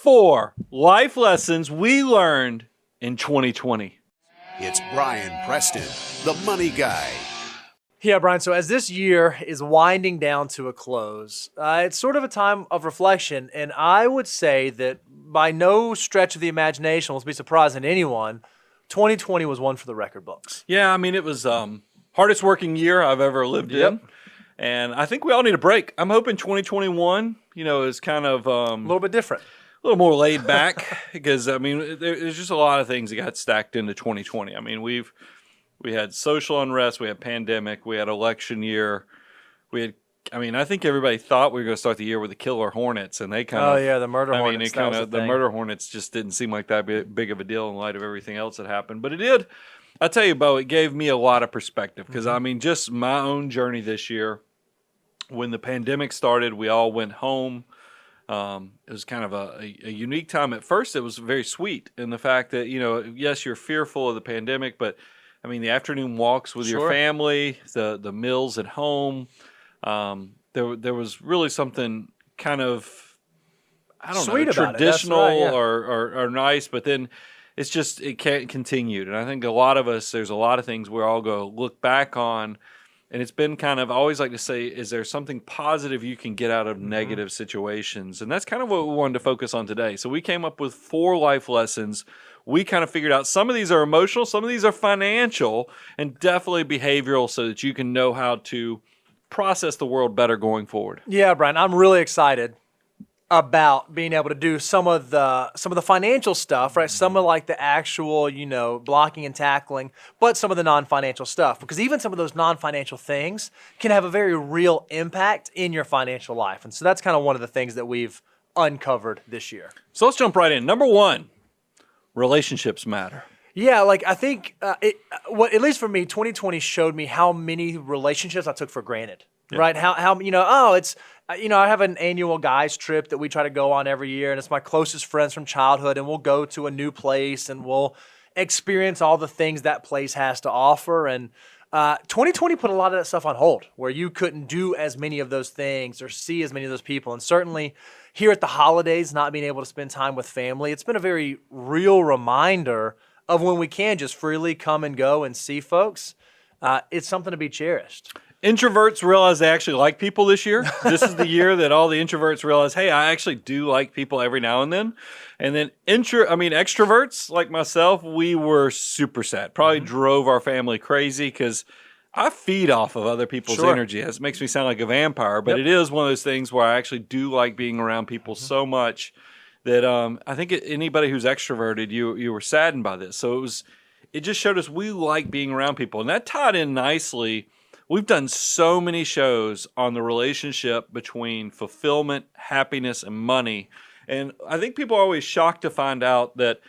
4 life lessons we learned in 2020. It's Brian Preston, the money guy. Yeah, Brian, so as this year is winding down to a close, it's sort of a time of reflection, and I would say that by no stretch of the imagination will this be surprising to anyone, 2020 was one for the record books. Yeah, I mean, it was hardest working year I've ever lived in, and I think we all need a break. I'm hoping 2021, is kind of A little bit different. a little more laid back because, I mean, there's just a lot of things that got stacked into 2020. I mean, we had social unrest, we had pandemic, we had election year, I think everybody thought we were going to start the year with the killer hornets, and they kind of the murder hornets. The murder hornets just didn't seem like that big of a deal in light of everything else that happened, but it did. I tell you, Bo, it gave me a lot of perspective because I mean, just my own journey this year. When the pandemic started, we all went home. It was kind of a unique time. At first, it was very sweet in the fact that, yes, you're fearful of the pandemic, but I mean, the afternoon walks with your family, the meals at home, there was really something kind of, Sweet about traditional it. That's right, or nice, but then it can't continued. And I think a lot of us, there's a lot of things we all go look back on. And it's been kind of, I always like to say, is there something positive you can get out of negative situations? And that's kind of what we wanted to focus on today. So we came up with 4 life lessons. We kind of figured out some of these are emotional, some of these are financial, and definitely behavioral so that you can know how to process the world better going forward. Yeah, Brian, I'm really excited about being able to do some of the financial stuff, right? Some of like the actual, blocking and tackling, but some of the non-financial stuff, because even some of those non-financial things can have a very real impact in your financial life. And so that's kind of one of the things that we've uncovered this year. So let's jump right in. Number 1, relationships matter. Yeah, I think at least for me, 2020 showed me how many relationships I took for granted. Yeah. Right? How it's I have an annual guys trip that we try to go on every year, and it's my closest friends from childhood, and we'll go to a new place and we'll experience all the things that place has to offer. And 2020 put a lot of that stuff on hold, where you couldn't do as many of those things or see as many of those people. And certainly here at the holidays, not being able to spend time with family, it's been a very real reminder of when we can just freely come and go and see folks. It's something to be cherished. Introverts realize they actually like people this year. This is the year that all the introverts realize, hey, I actually do like people every now and then. And then extroverts like myself, we were super sad. Probably drove our family crazy because I feed off of other people's energy. It makes me sound like a vampire, but it is one of those things where I actually do like being around people so much that I think anybody who's extroverted, you were saddened by this. So it just showed us we like being around people. And that tied in nicely. We've done so many shows on the relationship between fulfillment, happiness, and money. And I think people are always shocked to find out that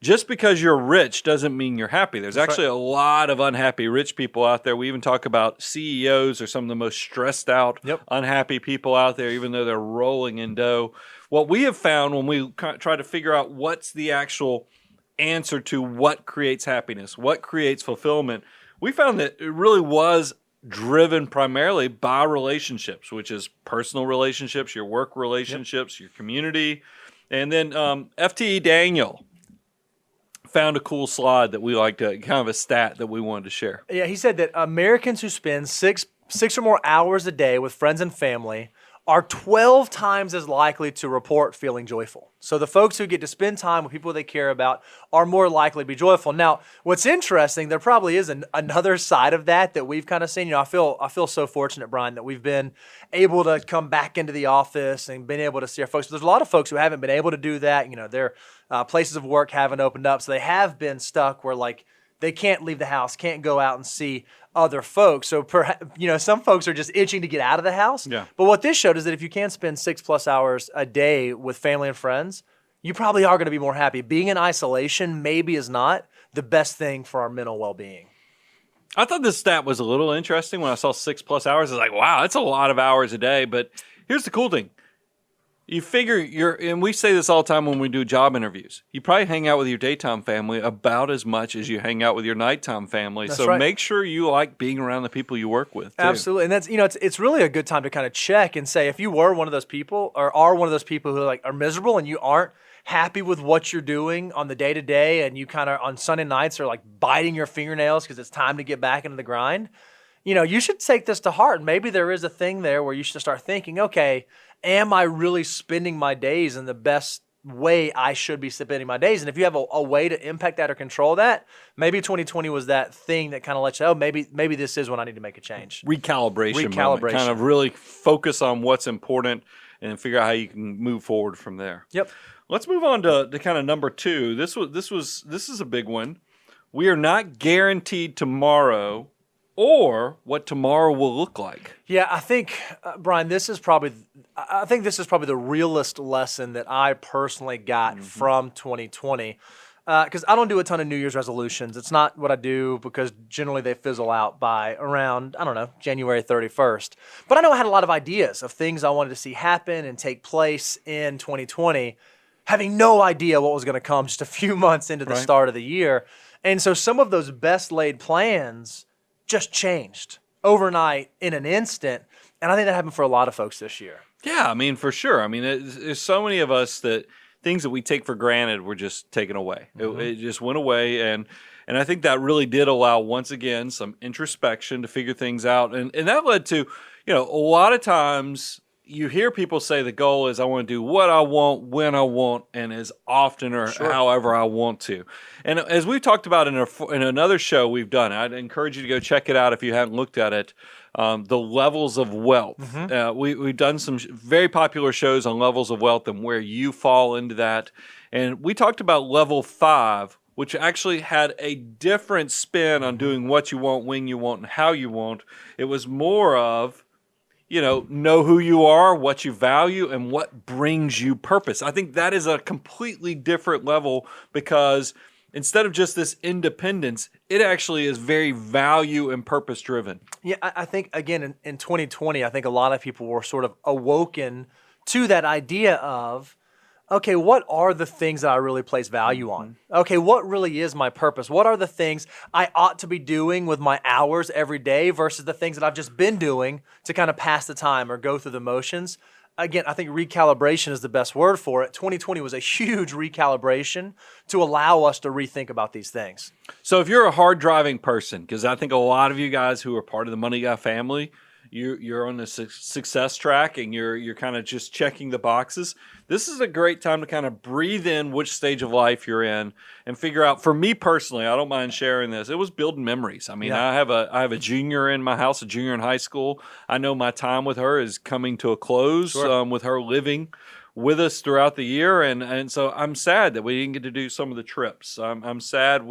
just because you're rich doesn't mean you're happy. There's actually a lot of unhappy rich people out there. We even talk about CEOs are some of the most stressed out, unhappy people out there, even though they're rolling in dough. What we have found when we try to figure out what's the actual answer to what creates happiness, what creates fulfillment, we found that it really was driven primarily by relationships, which is personal relationships, your work relationships, your community. And then FTE Daniel found a cool slide that we liked, kind of a stat that we wanted to share. Yeah, he said that Americans who spend six or more hours a day with friends and family are 12 times as likely to report feeling joyful. So the folks who get to spend time with people they care about are more likely to be joyful. Now, what's interesting, there probably is another side of that we've kind of seen. I feel so fortunate, Brian, that we've been able to come back into the office and been able to see our folks. But there's a lot of folks who haven't been able to do that. Their places of work haven't opened up, so they have been stuck where they can't leave the house, can't go out and see other folks. So some folks are just itching to get out of the house. Yeah. But what this showed is that if you can spend 6+ hours a day with family and friends, you probably are going to be more happy. Being in isolation maybe is not the best thing for our mental well-being. I thought this stat was a little interesting when I saw 6+ hours. I was like, wow, that's a lot of hours a day. But here's the cool thing. You figure and we say this all the time when we do job interviews. You probably hang out with your daytime family about as much as you hang out with your nighttime family. That's so right. make sure you like being around the people you work with, too. Absolutely. And that's, it's really a good time to kind of check and say, if you were one of those people or are one of those people who are miserable and you aren't happy with what you're doing on the day to day, and you kind of on Sunday nights are like biting your fingernails because it's time to get back into the grind, you should take this to heart. Maybe there is a thing there where you should start thinking, okay, am I really spending my days in the best way I should be spending my days? And if you have a way to impact that or control that, maybe 2020 was that thing that kind of lets you know, maybe this is when I need to make a change. Recalibration. Moment. Kind of really focus on what's important and figure out how you can move forward from there. Yep. Let's move on to kind of number 2. This is a big one. We are not guaranteed tomorrow or what tomorrow will look like. Yeah, I think, Brian, this is probably the realest lesson that I personally got from 2020. Because I don't do a ton of New Year's resolutions. It's not what I do because generally they fizzle out by around, I don't know, January 31st. But I know I had a lot of ideas of things I wanted to see happen and take place in 2020, having no idea what was going to come just a few months into the start of the year. And so some of those best laid plans just changed overnight in an instant. And I think that happened for a lot of folks this year. Yeah, I mean, for sure. I mean, there's so many of us that things that we take for granted were just taken away. It just went away. And I think that really did allow, once again, some introspection to figure things out. And that led to, a lot of times you hear people say the goal is I want to do what I want, when I want, and as often or however I want to. And as we've talked about in another show we've done, I'd encourage you to go check it out if you haven't looked at it, the levels of wealth. We've done some very popular shows on levels of wealth and where you fall into that. And we talked about level 5, which actually had a different spin on doing what you want, when you want, and how you want. It was more of, know who you are, what you value, and what brings you purpose. I think that is a completely different level because instead of just this independence, it actually is very value and purpose driven. Yeah, I think, again, in 2020, I think a lot of people were sort of awoken to that idea of, okay, what are the things that I really place value on? Okay, what really is my purpose? What are the things I ought to be doing with my hours every day versus the things that I've just been doing to kind of pass the time or go through the motions? Again, I think recalibration is the best word for it. 2020 was a huge recalibration to allow us to rethink about these things. So if you're a hard driving person, because I think a lot of you guys who are part of the Money Guy family, you're on the success track and you're kind of just checking the boxes. This is a great time to kind of breathe in which stage of life you're in and figure out. For me personally, I don't mind sharing this. It was building memories. I mean, I have a junior in my house, a junior in high school. I know my time with her is coming to a close. With her living with us throughout the year, and so I'm sad that we didn't get to do some of the trips. I'm sad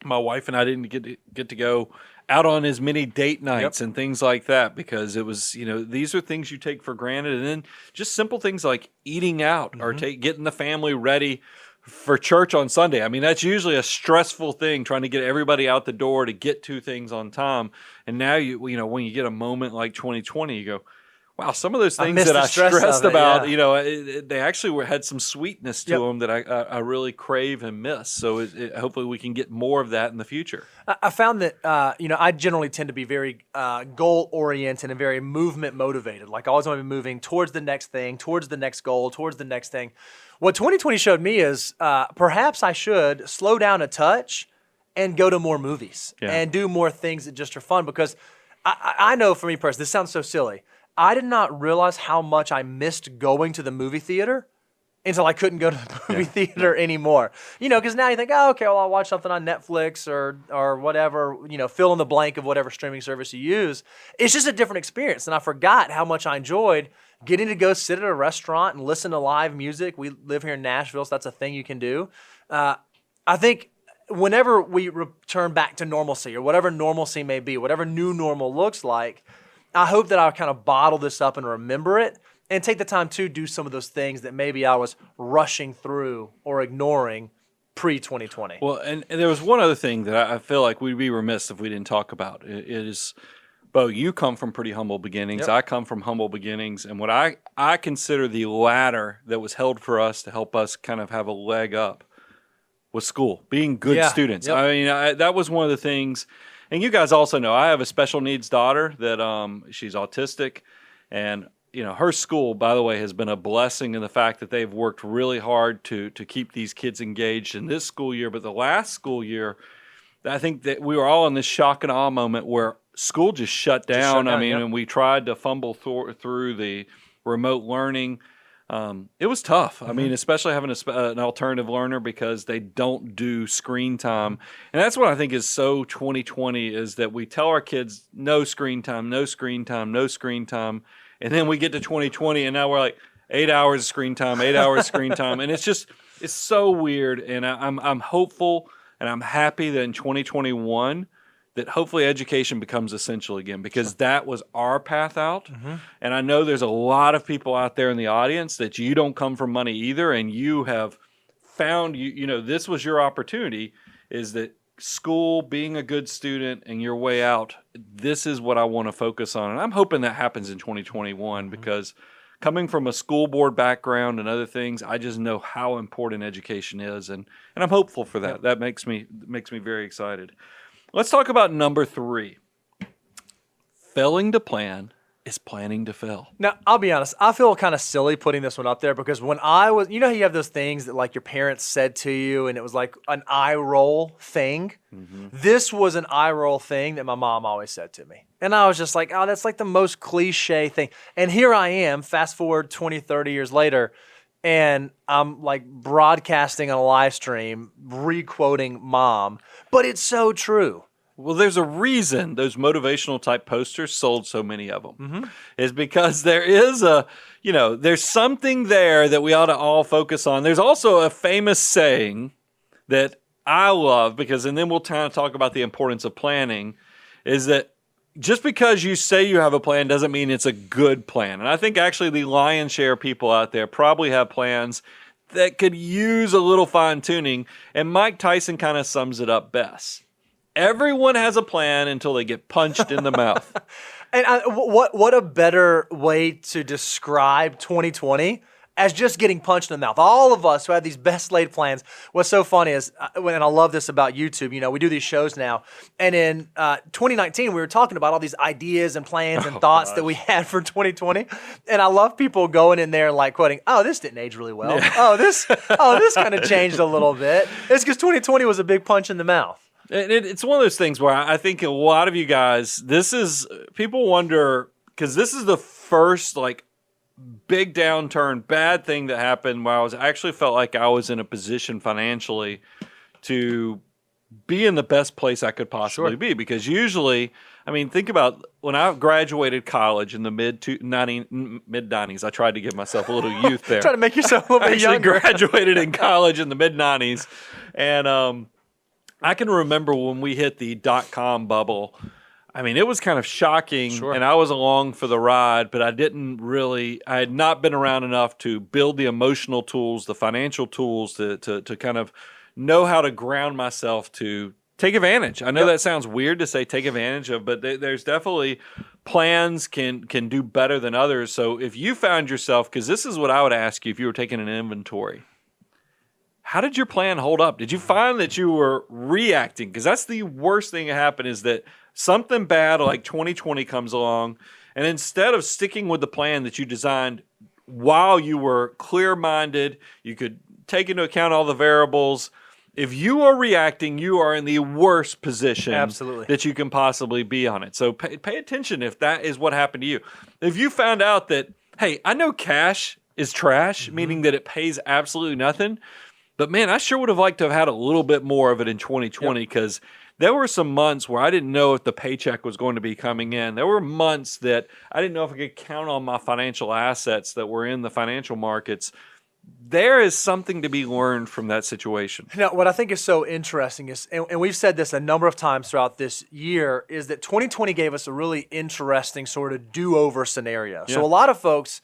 my wife and I didn't get to go out on as many date nights and things like that because it was, these are things you take for granted. And then just simple things like eating out or getting the family ready for church on Sunday. I mean, that's usually a stressful thing, trying to get everybody out the door to get to things on time. And now, when you get a moment like 2020, you go, wow, some of those things that I stressed about, they actually had some sweetness to them that I really crave and miss. So hopefully we can get more of that in the future. I found that, I generally tend to be very goal-oriented and very movement-motivated. Like I always want to be moving towards the next thing, towards the next goal, towards the next thing. What 2020 showed me is perhaps I should slow down a touch and go to more movies and do more things that just are fun because I know for me personally, this sounds so silly, I did not realize how much I missed going to the movie theater until I couldn't go to the movie theater anymore. Because now you think, oh, okay, well, I'll watch something on Netflix or whatever, fill in the blank of whatever streaming service you use. It's just a different experience. And I forgot how much I enjoyed getting to go sit at a restaurant and listen to live music. We live here in Nashville, so that's a thing you can do. I think whenever we return back to normalcy or whatever normalcy may be, whatever new normal looks like, I hope that I'll kind of bottle this up and remember it and take the time to do some of those things that maybe I was rushing through or ignoring pre-2020. Well, and there was one other thing that I feel like we'd be remiss if we didn't talk about. It is Bo, you come from pretty humble beginnings. Yep. I come from humble beginnings. And what I consider the ladder that was held for us to help us kind of have a leg up was school, being good students. Yep. I mean, that was one of the things. And you guys also know I have a special needs daughter that she's autistic. And, her school, by the way, has been a blessing in the fact that they've worked really hard to keep these kids engaged in this school year. But the last school year, I think that we were all in this shock and awe moment where school just shut down. And we tried to fumble through the remote learning. It was tough. I mean, especially having an alternative learner because they don't do screen time. And that's what I think is so 2020 is that we tell our kids no screen time, no screen time, no screen time. And then we get to 2020 and now we're like 8 hours of screen time, 8 hours of screen time. And it's so weird. And I'm hopeful and I'm happy that in 2021 that hopefully education becomes essential again because that was our path out. And I know there's a lot of people out there in the audience that you don't come from money either, and you have found, this was your opportunity, is that school, being a good student and your way out, this is what I want to focus on. And I'm hoping that happens in 2021 because coming from a school board background and other things, I just know how important education is, and I'm hopeful for that. That makes me very excited. Let's talk about number 3. Failing to plan is planning to fail. Now, I'll be honest. I feel kind of silly putting this one up there because when I was, you have those things that like your parents said to you and it was like an eye roll thing. This was an eye roll thing that my mom always said to me. And I was just like, oh, that's like the most cliche thing. And here I am, fast forward 20, 30 years later, and I'm like broadcasting on a live stream, re-quoting mom, but it's so true. Well, there's a reason those motivational type posters sold so many of them. Is because there is there's something there that we ought to all focus on. There's also a famous saying that I love and then we'll kind of talk about the importance of planning, is that just because you say you have a plan doesn't mean it's a good plan. And I think actually the lion's share of people out there probably have plans that could use a little fine tuning. And Mike Tyson kind of sums it up best. Everyone has a plan until they get punched in the mouth. And what a better way to describe 2020 as just getting punched in the mouth. All of us who had these best laid plans. What's so funny is, and I love this about YouTube, we do these shows now. And in 2019, we were talking about all these ideas and plans and thoughts that we had for 2020. And I love people going in there and like quoting, oh, this didn't age really well. Yeah. This kind of changed a little bit. It's because 2020 was a big punch in the mouth. It's one of those things where I think a lot of you guys, people wonder, because this is the first like big downturn, bad thing that happened where I actually felt like I was in a position financially to be in the best place I could possibly be. Because usually, think about when I graduated college in the mid-90s. I tried to give myself a little youth there. Try to make yourself a little bit younger. I graduated in college in the mid-90s. And I can remember when we hit the .com bubble. It was kind of shocking, and I was along for the ride, but I had not been around enough to build the emotional tools, the financial tools to kind of know how to ground myself to take advantage. I know that sounds weird to say take advantage of, but there's definitely plans can do better than others. So if you found yourself, because this is what I would ask you if you were taking an inventory, how did your plan hold up? Did you find that you were reacting? Because that's the worst thing that happened is that something bad like 2020 comes along, and instead of sticking with the plan that you designed while you were clear-minded, you could take into account all the variables. If you are reacting, you are in the worst position that you can possibly be on it. So pay attention if that is what happened to you. If you found out that, hey, I know cash is trash, meaning that it pays absolutely nothing, but man, I sure would have liked to have had a little bit more of it in 2020 because there were some months where I didn't know if the paycheck was going to be coming in. There were months that I didn't know if I could count on my financial assets that were in the financial markets. There is something to be learned from that situation. Now, what I think is so interesting is, and we've said this a number of times throughout this year, is that 2020 gave us a really interesting sort of do-over scenario. Yeah. So a lot of folks,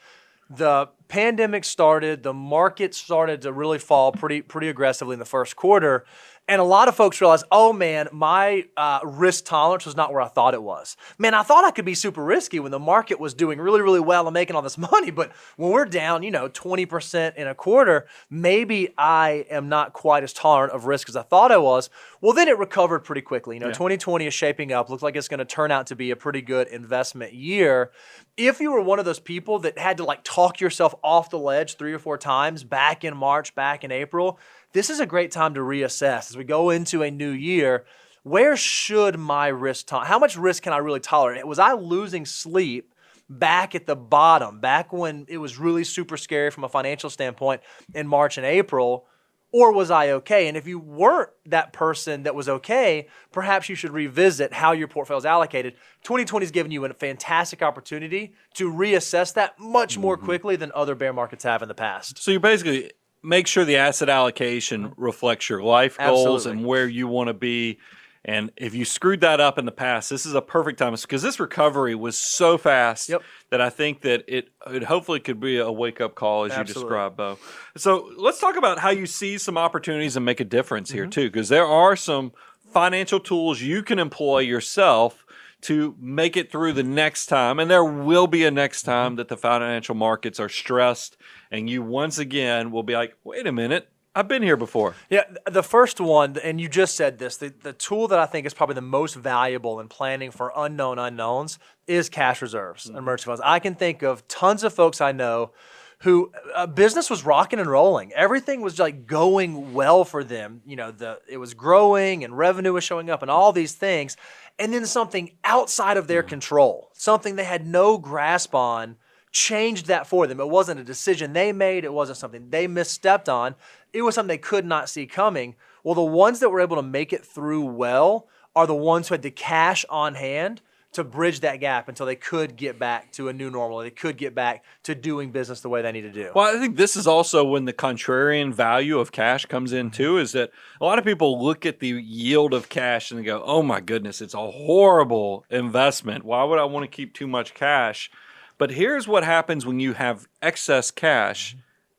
the pandemic started, the market started to really fall pretty aggressively in the first quarter. And a lot of folks realized, oh man, my risk tolerance was not where I thought it was. Man, I thought I could be super risky when the market was doing really, really well and making all this money. But when we're down, 20% in a quarter, maybe I am not quite as tolerant of risk as I thought I was. Well, then it recovered pretty quickly. 2020 is shaping up. Looks like it's going to turn out to be a pretty good investment year. If you were one of those people that had to talk yourself off the ledge 3 or 4 times back in March, back in April, this is a great time to reassess as we go into a new year. Where should my risk how much risk can I really tolerate? Was I losing sleep back at the bottom, back when it was really super scary from a financial standpoint in March and April, or was I okay? And if you weren't that person that was okay, perhaps you should revisit how your portfolio is allocated. 2020 has given you a fantastic opportunity to reassess that much more quickly than other bear markets have in the past. So you basically make sure the asset allocation reflects your life goals and where you want to be. And if you screwed that up in the past, this is a perfect time, because this recovery was so fast that I think that it hopefully could be a wake-up call, as you described, Bo. So let's talk about how you see some opportunities and make a difference here, too, because there are some financial tools you can employ yourself to make it through the next time. And there will be a next time that the financial markets are stressed, and you once again will be like, wait a minute, I've been here before. Yeah, the first one, and you just said this, the tool that I think is probably the most valuable in planning for unknown unknowns is cash reserves and emergency funds. I can think of tons of folks I know who business was rocking and rolling. Everything was going well for them. It was growing and revenue was showing up and all these things. And then something outside of their control, something they had no grasp on, changed that for them. It wasn't a decision they made. It wasn't something they misstepped on. It was something they could not see coming. Well, the ones that were able to make it through well are the ones who had the cash on hand to bridge that gap until they could get back to a new normal. They could get back to doing business the way they need to do. Well, I think this is also when the contrarian value of cash comes in too, is that a lot of people look at the yield of cash and they go, oh my goodness, it's a horrible investment. Why would I want to keep too much cash? But here's what happens when you have excess cash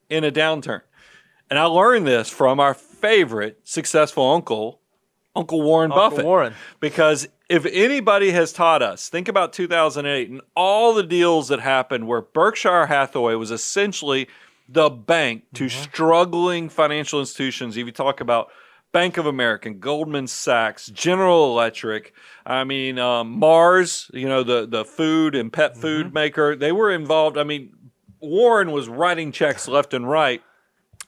in a downturn. And I learned this from our favorite successful uncle, Uncle Warren Buffett. Warren. Because if anybody has taught us, think about 2008 and all the deals that happened where Berkshire Hathaway was essentially the bank to struggling financial institutions. If you talk about Bank of America, Goldman Sachs, General Electric, Mars, the food and pet food maker, they were involved. Warren was writing checks left and right,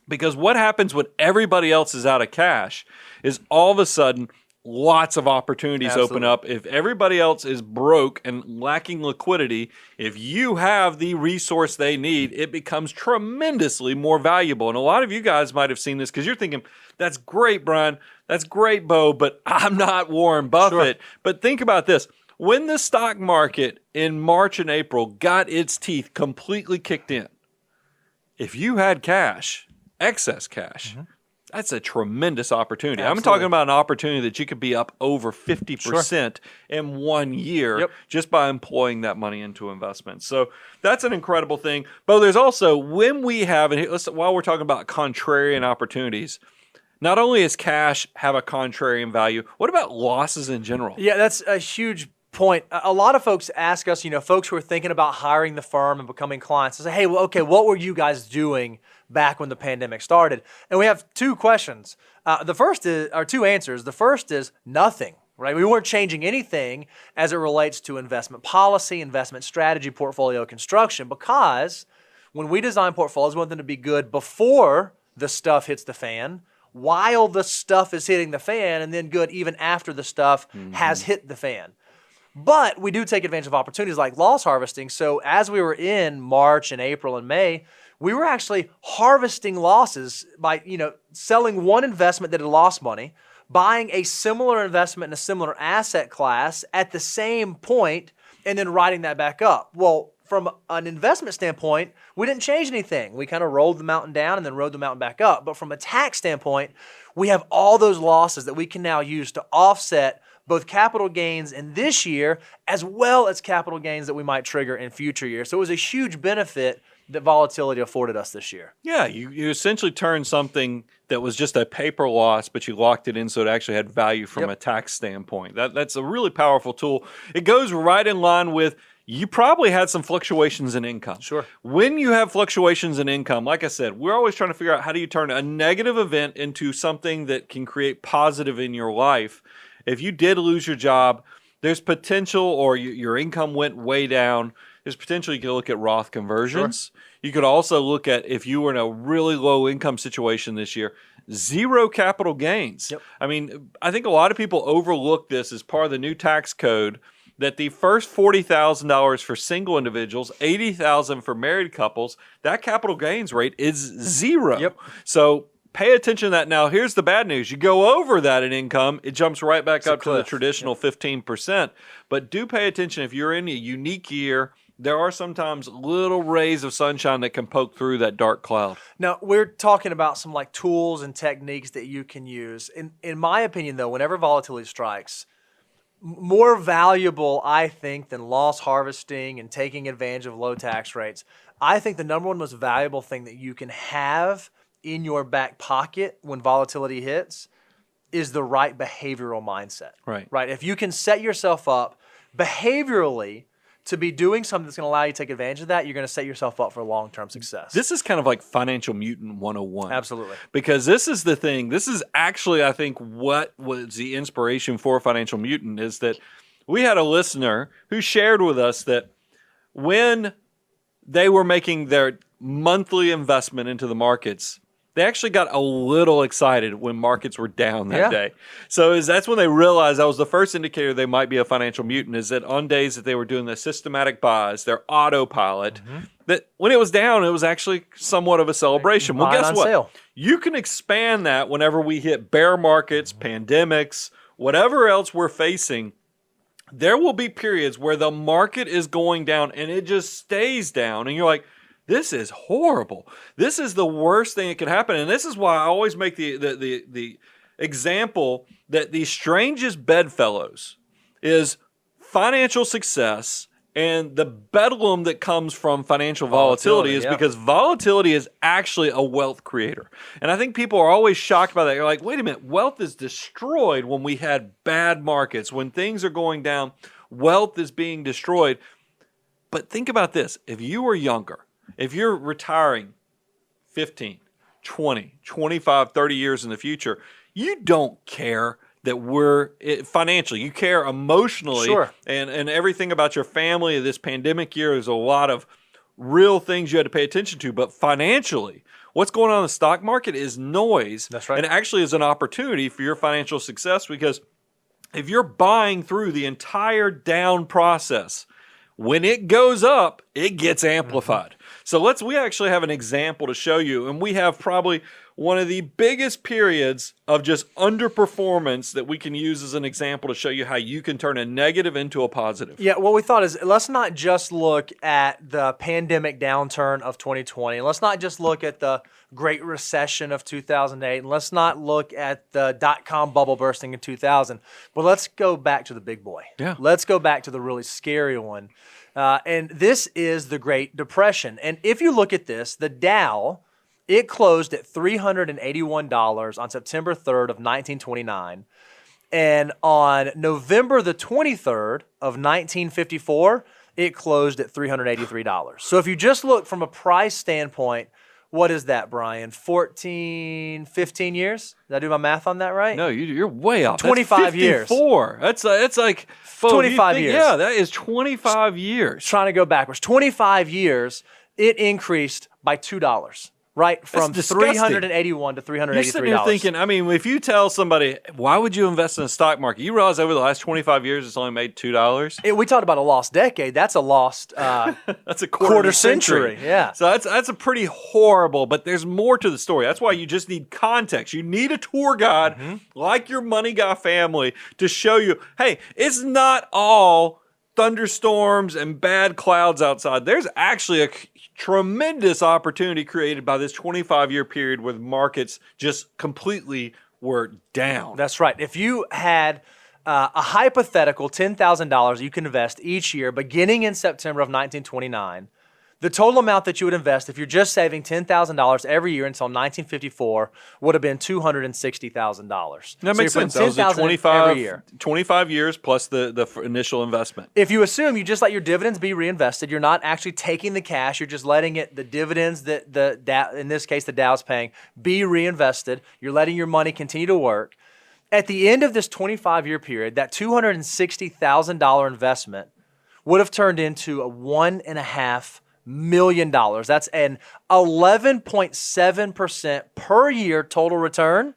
because what happens when everybody else is out of cash is all of a sudden lots of opportunities open up. If everybody else is broke and lacking liquidity, if you have the resource they need, it becomes tremendously more valuable. And a lot of you guys might have seen this because you're thinking, that's great, Brian. That's great, Bo, but I'm not Warren Buffett. Sure. But think about this. When the stock market in March and April got its teeth completely kicked in, if you had cash, excess cash, that's a tremendous opportunity. Absolutely. I'm talking about an opportunity that you could be up over 50% in 1 year just by employing that money into investments. So that's an incredible thing. But there's also, when we have, and while we're talking about contrarian opportunities, not only does cash have a contrarian value, what about losses in general? Yeah, that's a huge point. A lot of folks ask us, folks who are thinking about hiring the firm and becoming clients, they say, hey, well, okay, what were you guys doing back when the pandemic started? And we have 2 questions. The first is, or 2 answers. The first is nothing, right? We weren't changing anything as it relates to investment policy, investment strategy, portfolio construction, because when we design portfolios, we want them to be good before the stuff hits the fan, while the stuff is hitting the fan, and then good even after the stuff has hit the fan. But we do take advantage of opportunities like loss harvesting. So as we were in March and April and May, we were actually harvesting losses by, selling one investment that had lost money, buying a similar investment in a similar asset class at the same point, and then writing that back up. Well, from an investment standpoint, we didn't change anything. We kind of rolled the mountain down and then rode the mountain back up. But from a tax standpoint, we have all those losses that we can now use to offset both capital gains in this year as well as capital gains that we might trigger in future years. So it was a huge benefit that volatility afforded us this year. Yeah, you essentially turned something that was just a paper loss, but you locked it in so it actually had value from a tax standpoint. That's a really powerful tool. It goes right in line with you probably had some fluctuations in income. Sure. When you have fluctuations in income, like I said, we're always trying to figure out how do you turn a negative event into something that can create positive in your life. If you did lose your job, there's potential, or your income went way down, there's potential you could look at Roth conversions. Sure. You could also look at, if you were in a really low income situation this year, zero capital gains. Yep. I mean, I think a lot of people overlook this as part of the new tax code, that the first $40,000 for single individuals, $80,000 for married couples, that capital gains rate is zero. Yep. So pay attention to that. Now, here's the bad news. You go over that in income, it jumps right back up to the traditional 15%. But do pay attention. If you're in a unique year, there are sometimes little rays of sunshine that can poke through that dark cloud. Now, we're talking about some like tools and techniques that you can use. In my opinion, though, whenever volatility strikes, more valuable, I think, than loss harvesting and taking advantage of low tax rates, I think the number one most valuable thing that you can have in your back pocket when volatility hits is the right behavioral mindset. Right. If you can set yourself up behaviorally to be doing something that's going to allow you to take advantage of that, you're going to set yourself up for long-term success. This is kind of like Financial Mutant 101. Absolutely. Because this is the thing. This is actually, I think, what was the inspiration for Financial Mutant, is that we had a listener who shared with us that when they were making their monthly investment into the markets, they actually got a little excited when markets were down that day. So that's when they realized that was the first indicator they might be a financial mutant, is that on days that they were doing the systematic buys, their autopilot, that when it was down, it was actually somewhat of a celebration. Well, guess what? Sale. You can expand that whenever we hit bear markets, pandemics, whatever else we're facing. There will be periods where the market is going down and it just stays down. And you're like, this is horrible. This is the worst thing that could happen. And this is why I always make the example that the strangest bedfellows is financial success, and the bedlam that comes from financial volatility is because volatility is actually a wealth creator. And I think people are always shocked by that. You're like, wait a minute, wealth is destroyed when we had bad markets. When things are going down, wealth is being destroyed. But think about this. If you were younger, if you're retiring 15, 20, 25, 30 years in the future, you don't care that we're financially. You care emotionally and everything about your family. This pandemic year, there's a lot of real things you had to pay attention to. But financially, what's going on in the stock market is noise. That's right. And actually is an opportunity for your financial success, because if you're buying through the entire down process, when it goes up, it gets amplified. So we actually have an example to show you, and we have probably one of the biggest periods of just underperformance that we can use as an example to show you how you can turn a negative into a positive. Yeah, what we thought is, let's not just look at the pandemic downturn of 2020. Let's not just look at the Great Recession of 2008. And let's not look at the dot-com bubble bursting in 2000. But let's go back to the big boy. Yeah. Let's go back to the really scary one. And this is the Great Depression. And if you look at this, the Dow, it closed at $381 on September 3rd of 1929. And on November the 23rd of 1954, it closed at $383. So if you just look from a price standpoint, what is that, Brian? 14, 15 years? Did I do my math on that right? No, you're way off. 25 years. 54. That's like 25 years. Yeah, that is 25 years. Trying to go backwards. 25 years, it increased by $2. Right, from $381 to $383. You're sitting here thinking, I mean, if you tell somebody, why would you invest in the stock market? You realize over the last 25 years, it's only made $2? We talked about a lost decade. That's a lost that's a quarter century. Yeah. So that's a pretty horrible, but there's more to the story. That's why you just need context. You need a tour guide like your Money Guy family to show you, hey, it's not all thunderstorms and bad clouds outside. There's actually a tremendous opportunity created by this 25-year period where the markets just completely were down. That's right. If you had a hypothetical $10,000 you can invest each year beginning in September of 1929, The total amount that you would invest if you're just saving $10,000 every year until 1954 would have been $260,000. That makes sense. That was a 25 years plus the initial investment. If you assume you just let your dividends be reinvested, you're not actually taking the cash, you're just letting the dividends that in this case the Dow's paying be reinvested. You're letting your money continue to work. At the end of this 25-year period, that $260,000 investment would have turned into a $1.5 million. That's an 11.7% per year total return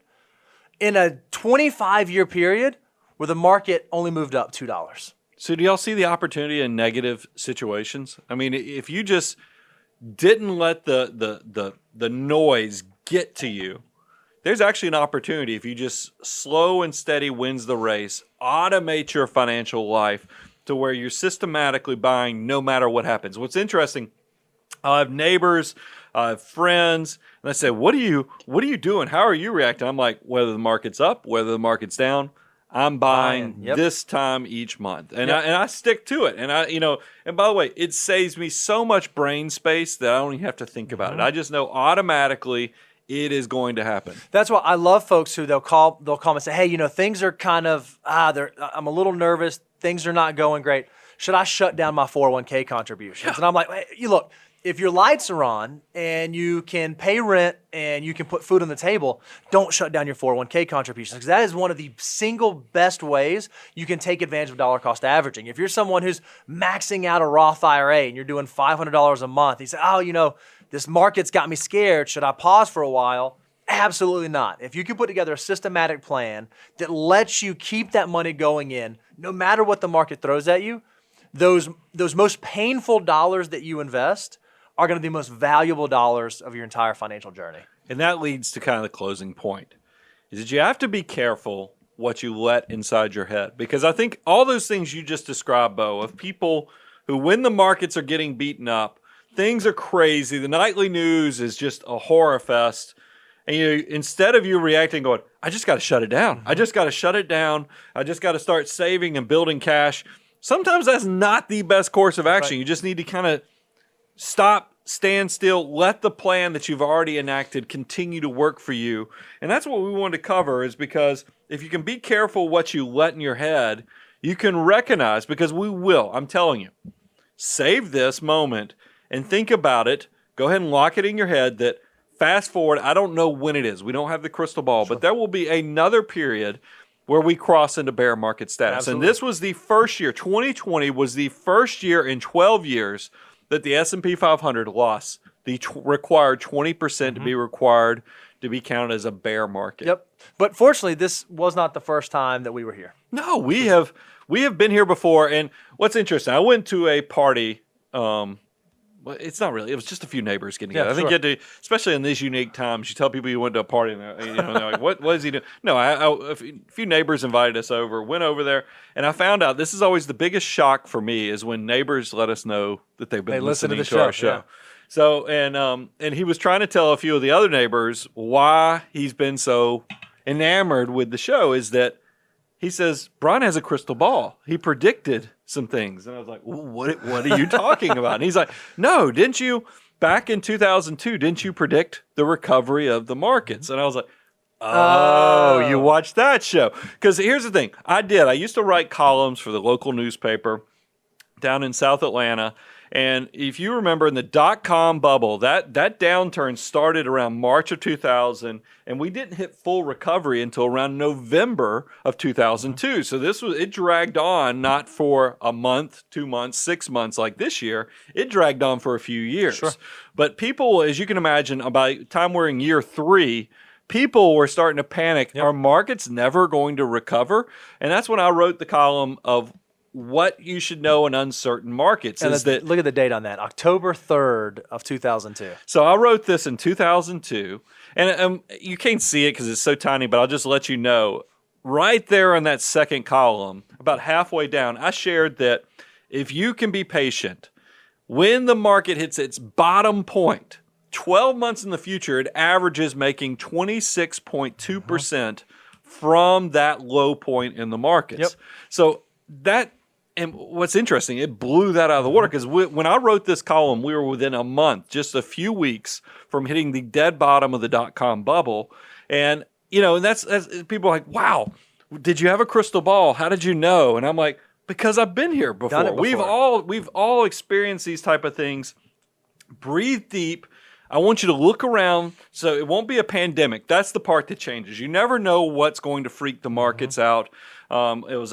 in a 25-year period where the market only moved up $2. So do y'all see the opportunity in negative situations? I mean, if you just didn't let the noise get to you, there's actually an opportunity if you just slow and steady wins the race, automate your financial life to where you're systematically buying no matter what happens. What's interesting, I have neighbors, I have friends, and they say, what are you doing? How are you reacting? I'm like, whether the market's up, whether the market's down, I'm buying this time each month. And I stick to it. And and by the way, it saves me so much brain space that I don't even have to think about it. I just know automatically it is going to happen. That's why I love folks who they'll call and say, hey, things are kind of, I'm a little nervous. Things are not going great. Should I shut down my 401k contributions? Yeah. And I'm like, hey, look, if your lights are on and you can pay rent and you can put food on the table, don't shut down your 401k contributions, because that is one of the single best ways you can take advantage of dollar cost averaging. If you're someone who's maxing out a Roth IRA and you're doing $500 a month, you say, this market's got me scared. Should I pause for a while? Absolutely not. If you can put together a systematic plan that lets you keep that money going in, no matter what the market throws at you, those most painful dollars that you invest are going to be the most valuable dollars of your entire financial journey. And that leads to kind of the closing point, is that you have to be careful what you let inside your head. Because I think all those things you just described, Bo, of people who, when the markets are getting beaten up, things are crazy, the nightly news is just a horror fest, and instead of you reacting going, I just got to shut it down. I just got to shut it down. I just got to start saving and building cash. Sometimes that's not the best course of action. Right. You just need to kind of stop, stand still, let the plan that you've already enacted continue to work for you. And that's what we wanted to cover, is because if you can be careful what you let in your head, you can recognize, because we will, I'm telling you, save this moment and think about it. Go ahead and lock it in your head that fast forward, I don't know when it is. We don't have the crystal ball, but there will be another period where we cross into bear market status. Absolutely. And this was the first year, 2020 was the first year in 12 years that the S&P 500 lost the required 20% to be required to be counted as a bear market. Yep. But fortunately, this was not the first time that we were here. No, we have been here before. And what's interesting, I went to a party. Well, it's not really. It was just a few neighbors getting together. I think you had to, especially in these unique times, you tell people you went to a party and they're like, what is he doing? No, a few neighbors invited us over, went over there, and I found out this is always the biggest shock for me is when neighbors let us know that they've been listening to our show. Yeah. So, and he was trying to tell a few of the other neighbors why he's been so enamored with the show is that he says, Brian has a crystal ball. He predicted some things. And I was like, what are you talking about? And he's like, no, didn't you, back in 2002, didn't you predict the recovery of the markets? And I was like, oh, you watched that show. Because here's the thing. I used to write columns for the local newspaper down in South Atlanta. And if you remember in the dot-com bubble, that downturn started around March of 2000, and we didn't hit full recovery until around November of 2002. So it dragged on not for a month, 2 months, 6 months like this year. It dragged on for a few years. Sure. But people, as you can imagine, by the time we're in year 3, people were starting to panic. Yep. Are markets never going to recover? And that's when I wrote the column of what you should know in uncertain markets. And look at the date on that, October 3rd of 2002. So I wrote this in 2002, and you can't see it because it's so tiny, but I'll just let you know. Right there in that second column, about halfway down, I shared that if you can be patient, when the market hits its bottom point, 12 months in the future, it averages making 26.2% from that low point in the markets. Yep. So that And what's interesting, it blew that out of the water because when I wrote this column, we were within a month, just a few weeks from hitting the dead bottom of the .com bubble. And, and that's people are like, wow, did you have a crystal ball? How did you know? And I'm like, because I've been here before. Done it before. We've all experienced these type of things. Breathe deep. I want you to look around so it won't be a pandemic. That's the part that changes. You never know what's going to freak the markets out. It was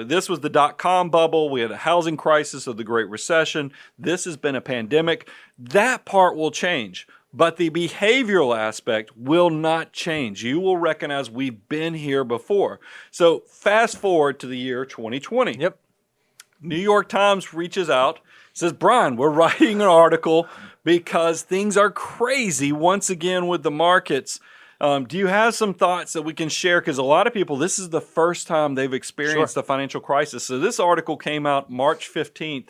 this was the .com bubble. We had a housing crisis of the Great Recession. This has been a pandemic. That part will change, but the behavioral aspect will not change. You will recognize we've been here before. So fast forward to the year 2020. Yep. New York Times reaches out, says, Brian, we're writing an article because things are crazy once again with the markets. Do you have some thoughts that we can share? Because a lot of people, this is the first time they've experienced a financial crisis. So this article came out March 15th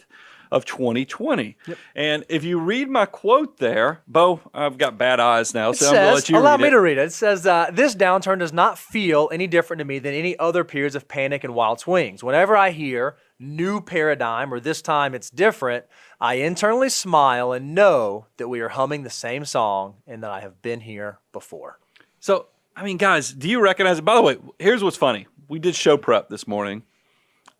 of 2020. Yep. And if you read my quote there, Bo, I've got bad eyes now, so I'm going to let you read it. Allow me to read it. It says, this downturn does not feel any different to me than any other periods of panic and wild swings. Whenever I hear new paradigm or this time it's different, I internally smile and know that we are humming the same song and that I have been here before. So, I mean, guys, do you recognize it? By the way, here's what's funny. We did show prep this morning.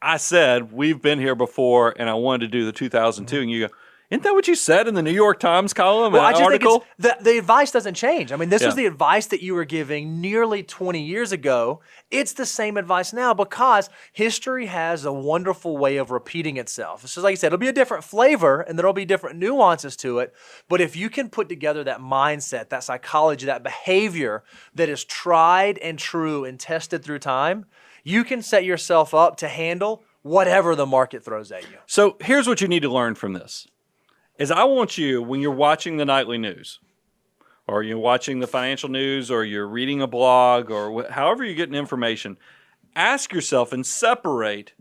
I said, we've been here before, and I wanted to do the 2002. And you go, isn't that what you said in the New York Times column and article? Think the advice doesn't change. I mean, this was the advice that you were giving nearly 20 years ago. It's the same advice now because history has a wonderful way of repeating itself. So like I said, it'll be a different flavor and there'll be different nuances to it. But if you can put together that mindset, that psychology, that behavior that is tried and true and tested through time, you can set yourself up to handle whatever the market throws at you. So here's what you need to learn from this. Is I want you, when you're watching the nightly news, or you're watching the financial news, or you're reading a blog, or however you're getting information, ask yourself and separate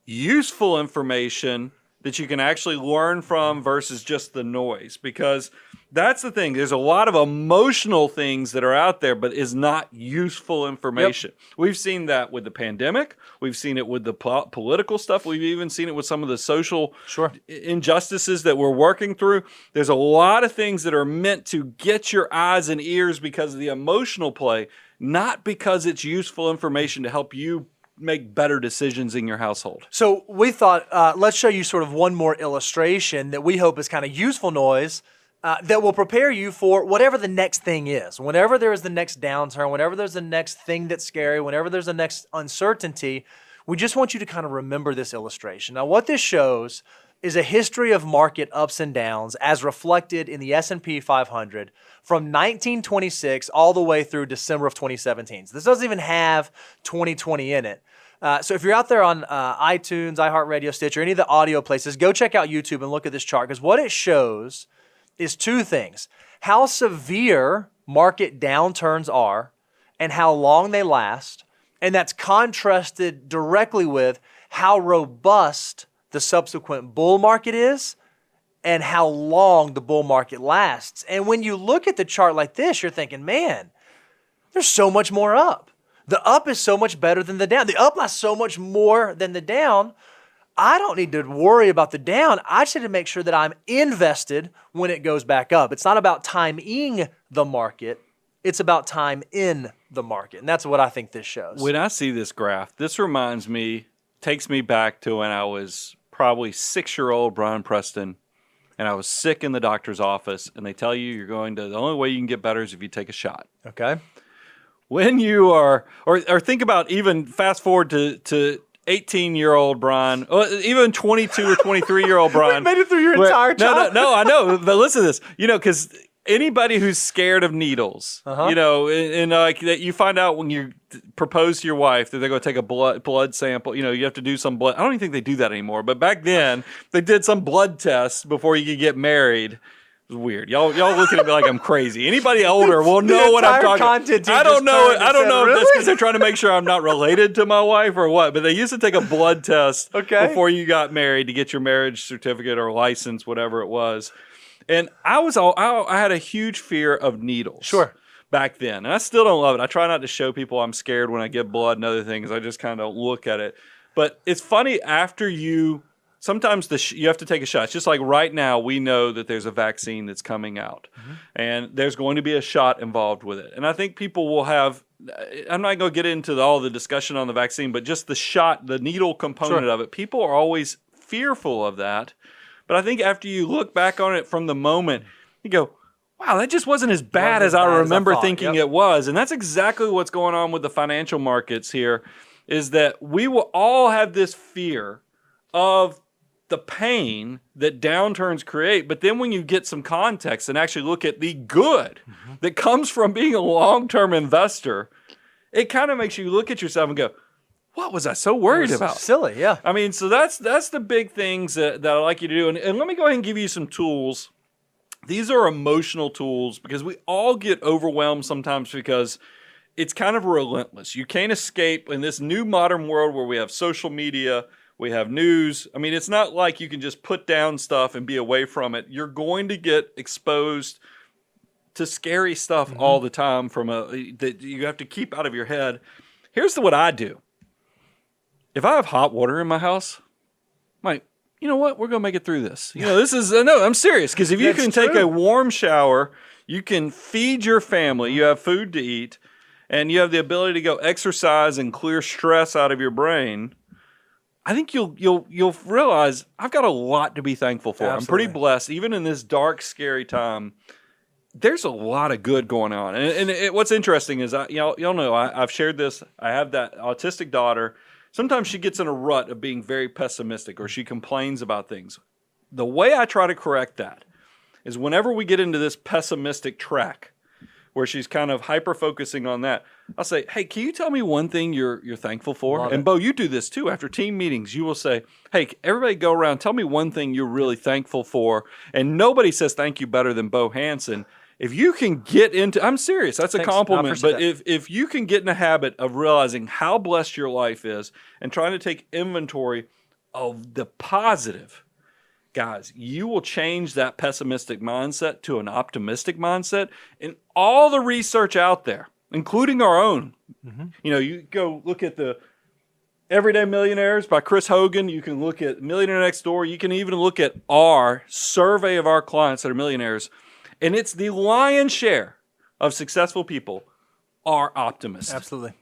useful information that you can actually learn from versus just the noise. Because that's the thing. There's a lot of emotional things that are out there, but is not useful information. Yep. We've seen that with the pandemic. We've seen it with the political stuff. We've even seen it with some of the social injustices that we're working through. There's a lot of things that are meant to get your eyes and ears because of the emotional play, not because it's useful information to help you make better decisions in your household. So we thought, let's show you sort of one more illustration that we hope is kind of useful noise that will prepare you for whatever the next thing is. Whenever there is the next downturn, whenever there's the next thing that's scary, whenever there's the next uncertainty, we just want you to kind of remember this illustration. Now, what this shows is a history of market ups and downs as reflected in the S&P 500 from 1926 all the way through December of 2017. So this doesn't even have 2020 in it. So if you're out there on iTunes, iHeartRadio, Stitcher, any of the audio places, go check out YouTube and look at this chart because what it shows is two things. How severe market downturns are and how long they last. And that's contrasted directly with how robust the subsequent bull market is and how long the bull market lasts. And when you look at the chart like this, you're thinking, man, there's so much more up. The up is so much better than the down. The up lasts so much more than the down. I don't need to worry about the down. I just need to make sure that I'm invested when it goes back up. It's not about timing the market. It's about time in the market. And that's what I think this shows. When I see this graph, this reminds me, takes me back to when I was probably 6-year-old Brian Preston, and I was sick in the doctor's office, and they tell you you're going to, the only way you can get better is if you take a shot. Okay. When you are, or think about even fast forward to 18-year-old Brian, or even 22 or 23-year-old Brian. We made it through your entire childhood. No, I know. But listen to this. Because anybody who's scared of needles, and like that you find out when you propose to your wife that they're going to take a blood sample. You have to do some blood. I don't even think they do that anymore. But back then, they did some blood test before you could get married. It was weird. Y'all looking at me like I'm crazy. Anybody older will know what I'm talking about. I don't know. I don't know if that's because they're trying to make sure I'm not related to my wife or what. But they used to take a blood test before you got married to get your marriage certificate or license, whatever it was. And I had a huge fear of needles. Sure. Back then. And I still don't love it. I try not to show people I'm scared when I get blood and other things. I just kind of look at it. But it's funny after sometimes you have to take a shot. It's just like right now, we know that there's a vaccine that's coming out, and there's going to be a shot involved with it. And I think people will have. I'm not going to get into all the discussion on the vaccine, but just the shot, the needle component of it. People are always fearful of that. But I think after you look back on it from the moment, you go, wow, that just wasn't as bad as I remember thinking it was. And that's exactly what's going on with the financial markets here, is that we will all have this fear of the pain that downturns create. But then when you get some context and actually look at the good that comes from being a long-term investor, it kind of makes you look at yourself and go, what was I so worried about? Silly, yeah. I mean, so that's the big things that I like you to do. And let me go ahead and give you some tools. These are emotional tools because we all get overwhelmed sometimes because it's kind of relentless. You can't escape in this new modern world where we have social media, we have news. I mean, it's not like you can just put down stuff and be away from it. You're going to get exposed to scary stuff all the time that you have to keep out of your head. Here's what I do. If I have hot water in my house, I'm like, you know what? We're going to make it through this. You know, this is, no, I'm serious. Because if you can take a warm shower, you can feed your family, you have food to eat, and you have the ability to go exercise and clear stress out of your brain, I think you'll realize I've got a lot to be thankful for. Absolutely. I'm pretty blessed. Even in this dark, scary time, there's a lot of good going on. And what's interesting is, y'all know, I've shared this. I have that autistic daughter. Sometimes she gets in a rut of being very pessimistic or she complains about things. The way I try to correct that is whenever we get into this pessimistic track where she's kind of hyper-focusing on that, I'll say, hey, can you tell me one thing you're thankful for? Love And it. Bo, you do this too. After team meetings, you will say, hey, everybody go around, tell me one thing you're really thankful for. And nobody says thank you better than Bo Hansen. If you can get into, I'm serious, that's a Thanks. I compliment. appreciate But that. if you can get in the habit of realizing how blessed your life is and trying to take inventory of the positive, guys, you will change that pessimistic mindset to an optimistic mindset. And all the research out there, including our own, you know, you go look at the Everyday Millionaires by Chris Hogan. You can look at Millionaire Next Door. You can even look at our survey of our clients that are millionaires. And it's the lion's share of successful people are optimists. Absolutely.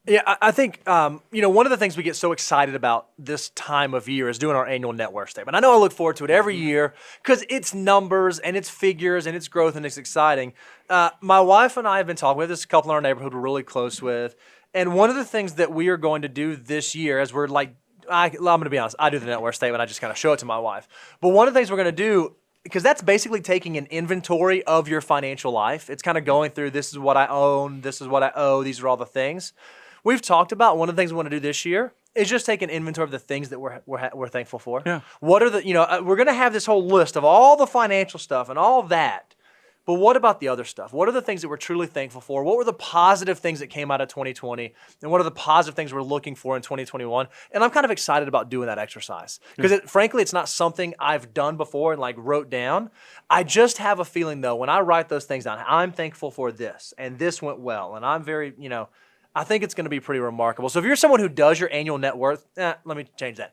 Yeah, I think, you know, one of the things we get so excited about this time of year is doing our annual net worth statement. I know I look forward to it every year because it's numbers and it's figures and it's growth and it's exciting. My wife and I have been talking with this couple in our neighborhood we're really close with. And one of the things that we are going to do this year as we're like, I'm going to be honest, I do the net worth statement. I just kind of show it to my wife. But one of the things we're going to do, because that's basically taking an inventory of your financial life. It's kind of going through, this is what I own, this is what I owe, these are all the things. We've talked about one of the things we want to do this year is just take an inventory of the things that we're thankful for. Yeah. What are the, you know, we're going to have this whole list of all the financial stuff and all that. But what about the other stuff? What are the things that we're truly thankful for? What were the positive things that came out of 2020? And what are the positive things we're looking for in 2021? And I'm kind of excited about doing that exercise. Because frankly, it's not something I've done before and like wrote down. I just have a feeling though, when I write those things down, I'm thankful for this and this went well. And I'm very, you know, I think it's going to be pretty remarkable. So if you're someone who does your annual net worth, let me change that.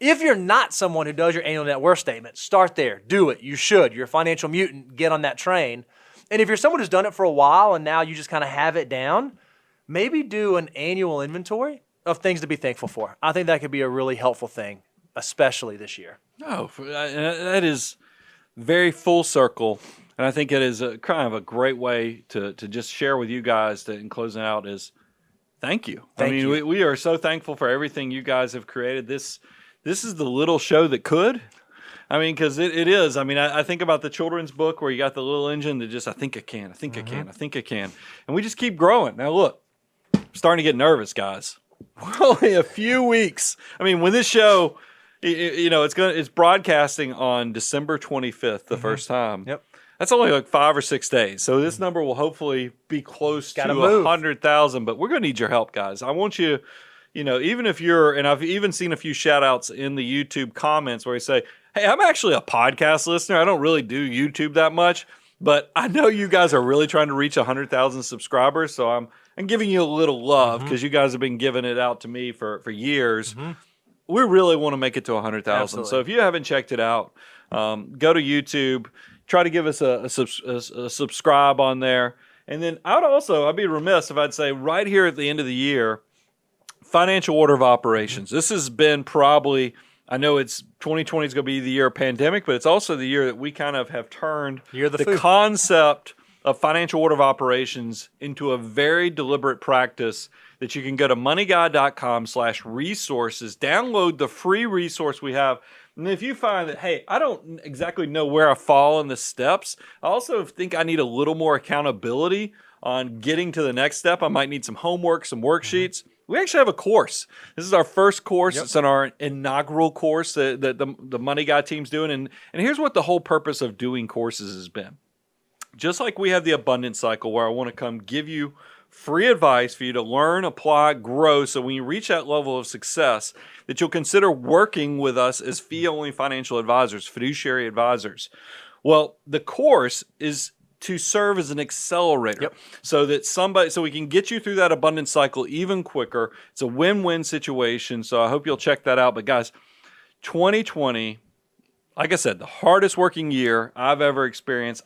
If you're not someone who does your annual net worth statement, start there. Do it. You should. You're a financial mutant. Get on that train. And if you're someone who's done it for a while and now you just kind of have it down, maybe do an annual inventory of things to be thankful for. I think that could be a really helpful thing, especially this year. No, that is very full circle. And I think it is a kind of a great way to just share with you guys in closing out is thank you. Thank you. We are so thankful for everything you guys have created. This is the little show that could. I mean, because it is. I mean, I think about the children's book where you got the little engine that just, I think I can, I think I can, I think I can. And we just keep growing. Now, look, I'm starting to get nervous, guys. We're only a few weeks. I mean, when this show, you know, it's broadcasting on December 25th, the first time. Yep. That's only like 5 or 6 days. So this number will hopefully be close Gotta to move. 100,000. But we're going to need your help, guys. I want you, you know, even if you're, and I've even seen a few shout outs in the YouTube comments where you say, hey, I'm actually a podcast listener. I don't really do YouTube that much. But I know you guys are really trying to reach 100,000 subscribers, so I'm giving you a little love because you guys have been giving it out to me for years. We really want to make it to 100,000. So if you haven't checked it out, go to YouTube, try to give us a subscribe on there. And then I'd be remiss if I'd say right here at the end of the year, financial order of operations. This has been probably, I know it's 2020 is going to be the year of pandemic, but it's also the year that we kind of have turned the concept of financial order of operations into a very deliberate practice that you can go to moneyguy.com/resources, download the free resource we have. And if you find that, hey, I don't exactly know where I fall in the steps, I also think I need a little more accountability on getting to the next step. I might need some homework, some worksheets. We actually have a course. This is our first course. It's in our inaugural course that the Money Guy team's doing. And here's what the whole purpose of doing courses has been. Just like we have the abundance cycle where I want to come give you free advice for you to learn, apply, grow, so when you reach that level of success, that you'll consider working with us as fee-only financial advisors, fiduciary advisors. Well, the course is to serve as an accelerator so we can get you through that abundance cycle even quicker. It's a win-win situation, so I hope you'll check that out. But guys, 2020, like I said, the hardest working year I've ever experienced.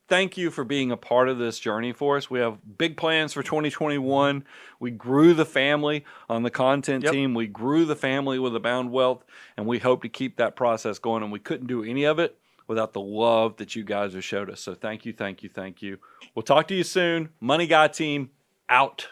Thank you for being a part of this journey for us. We have big plans for 2021. We grew the family on the content team. We grew the family with Abound Wealth, and we hope to keep that process going. And we couldn't do any of it without the love that you guys have showed us. So thank you, thank you, thank you. We'll talk to you soon. Money Guy team out.